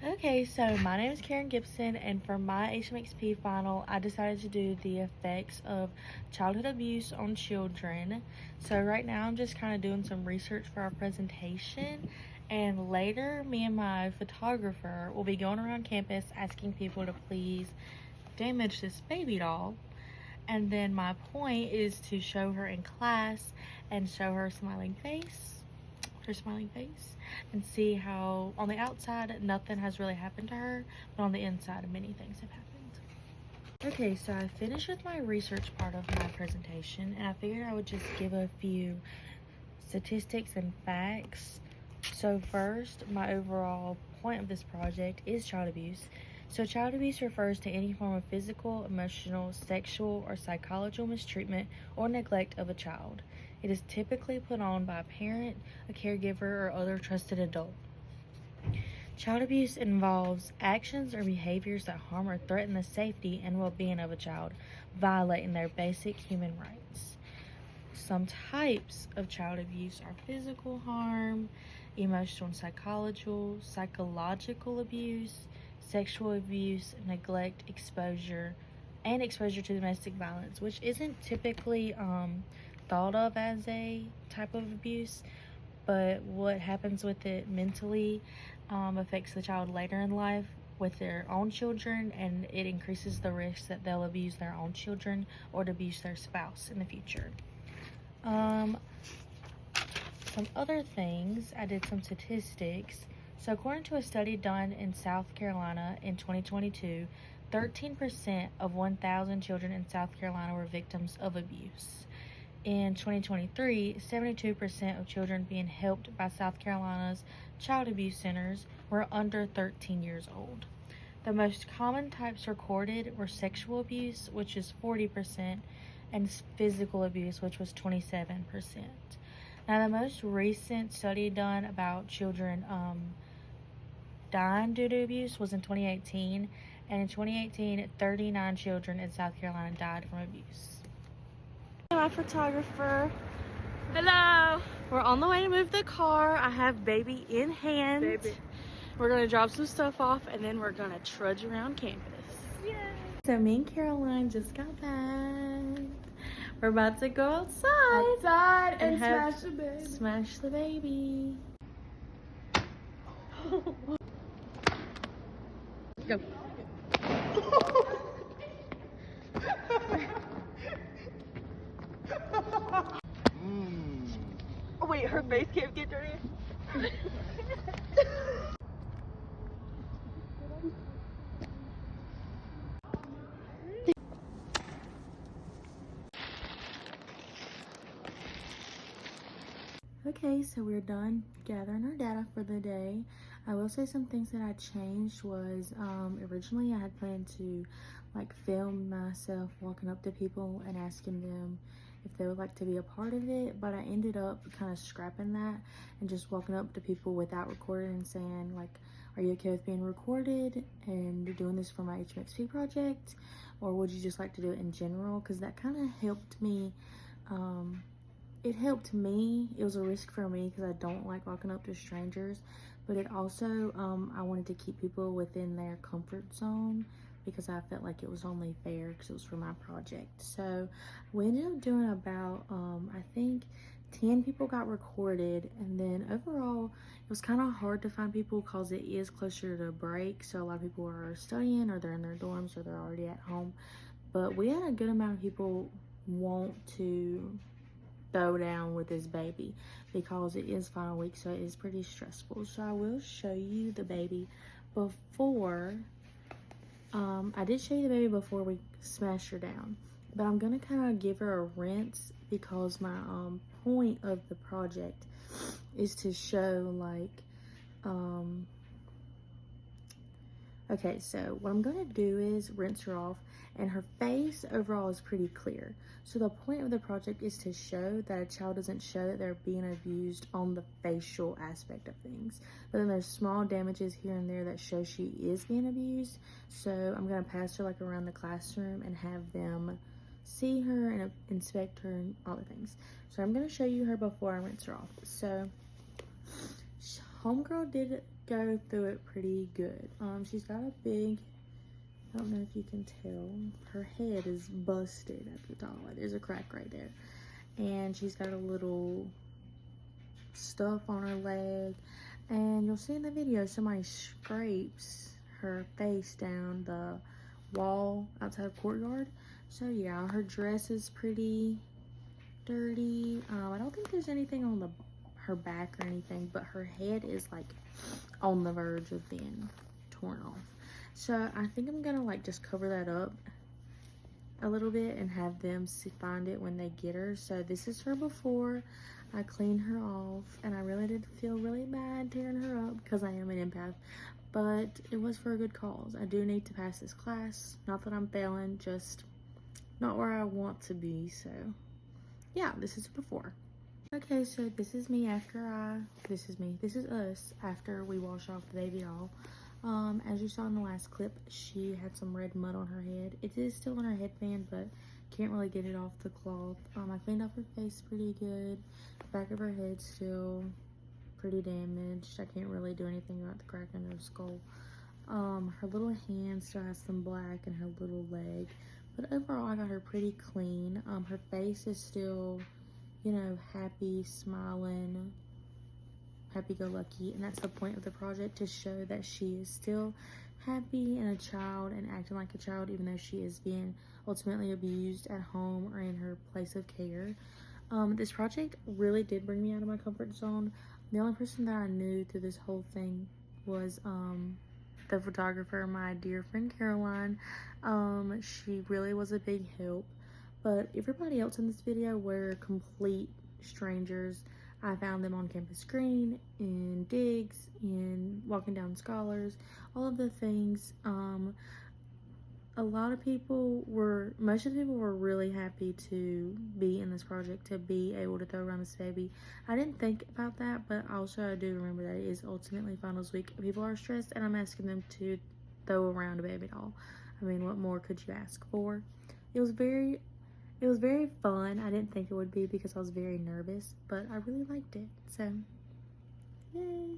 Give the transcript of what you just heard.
Okay, so my name is Karen Gibson, and for my HMXP final, I decided to do the effects of childhood abuse on children. So right now, I'm just kind of doing some research for our presentation, and later, me and my photographer will be going around campus asking people to please damage this baby doll. And then my point is to show her in class and show her her smiling face, and see how on the outside nothing has really happened to her, but on the inside many things have happened. Okay, so I finished with my research part of my presentation, and I figured I would just give a few statistics and facts. So first, my overall point of this project is child abuse. So child abuse refers to any form of physical, emotional, sexual, or psychological mistreatment or neglect of a child. It is typically put on by a parent, a caregiver, or other trusted adult. Child abuse involves actions or behaviors that harm or threaten the safety and well-being of a child, violating their basic human rights. Some types of child abuse are physical harm, emotional and psychological abuse, sexual abuse, neglect, exposure to domestic violence, which isn't typically thought of as a type of abuse, but what happens with it mentally affects the child later in life with their own children, and it increases the risk that they'll abuse their own children or to abuse their spouse in the future. Some other things, I did some statistics. So according to a study done in South Carolina in 2022, 13% of 1,000 children in South Carolina were victims of abuse. In 2023, 72% of children being helped by South Carolina's child abuse centers were under 13 years old. The most common types recorded were sexual abuse, which is 40%, and physical abuse, which was 27%. Now, the most recent study done about children dying due to abuse was in 2018, and in 2018, 39 children in South Carolina died from abuse. My photographer. Hello. We're on the way to move the car. I have baby in hand. We're gonna drop some stuff off, and then we're gonna trudge around campus. Yay. So me and Caroline just got back. We're about to go outside And smash the baby. Smash the baby. Go. Oh wait, her face can't get dirty. Okay, so we're done gathering our data for the day. I will say some things that I changed was originally I had planned to film myself walking up to people and asking them if they would like to be a part of it, but I ended up kind of scrapping that and just walking up to people without recording and saying are you okay with being recorded and doing this for my HMXP project, or would you just like to do it in general? Because that kind of helped me. It helped me. It was a risk for me because I don't like walking up to strangers, but it also I wanted to keep people within their comfort zone because I felt like it was only fair because it was for my project. So we ended up doing about I think 10 people got recorded, and then overall it was kind of hard to find people because it is closer to break, so a lot of people are studying or they're in their dorms or they're already at home, but we had a good amount of people want to throw down with this baby because it is final week, so it is pretty stressful. So I will show you the baby before. I did show you the baby before we smashed her down, but I'm gonna kind of give her a rinse because my point of the project is to show okay, so what I'm gonna do is rinse her off, and her face overall is pretty clear. So the point of the project is to show that a child doesn't show that they're being abused on the facial aspect of things, but then there's small damages here and there that show she is being abused. So I'm gonna pass her around the classroom and have them see her and inspect her and all the things. So I'm gonna show you her before I rinse her off. So homegirl did go through it pretty good. She's got a big, I don't know if you can tell, her head is busted at the top. There's a crack right there. And she's got a little stuff on her leg. And you'll see in the video, somebody scrapes her face down the wall outside of courtyard. So yeah, her dress is pretty dirty. I don't think there's anything on her back or anything, but her head is like on the verge of being torn off. So I think I'm gonna like just cover that up a little bit and have them find it when they get her. So this is her before. I cleaned her off, and I really did feel really bad tearing her up because I am an empath, but it was for a good cause. I do need to pass this class. Not that I'm failing, just not where I want to be. So yeah, this is before. Okay, so this is me after this is us after we wash off the baby doll. As you saw in the last clip, she had some red mud on her head. It is still on her headband, but can't really get it off the cloth. I cleaned off her face pretty good. The back of her head still pretty damaged. I can't really do anything about the crack in her skull. Her little hand still has some black in her little leg, but overall I got her pretty clean. Her face is still, you know, happy, smiling, happy-go-lucky, and that's the point of the project, to show that she is still happy and a child and acting like a child, even though she is being ultimately abused at home or in her place of care. This project really did bring me out of my comfort zone. The only person that I knew through this whole thing was the photographer, my dear friend Caroline. She really was a big help, but everybody else in this video were complete strangers. I found them on Campus Green, in Digs, in Walking Down Scholars, all of the things. Most of the people were really happy to be in this project, to be able to throw around this baby. I didn't think about that, but also I do remember that it is ultimately finals week. People are stressed, and I'm asking them to throw around a baby doll. I mean, what more could you ask for? It was very fun. I didn't think it would be because I was very nervous, but I really liked it. So, yay.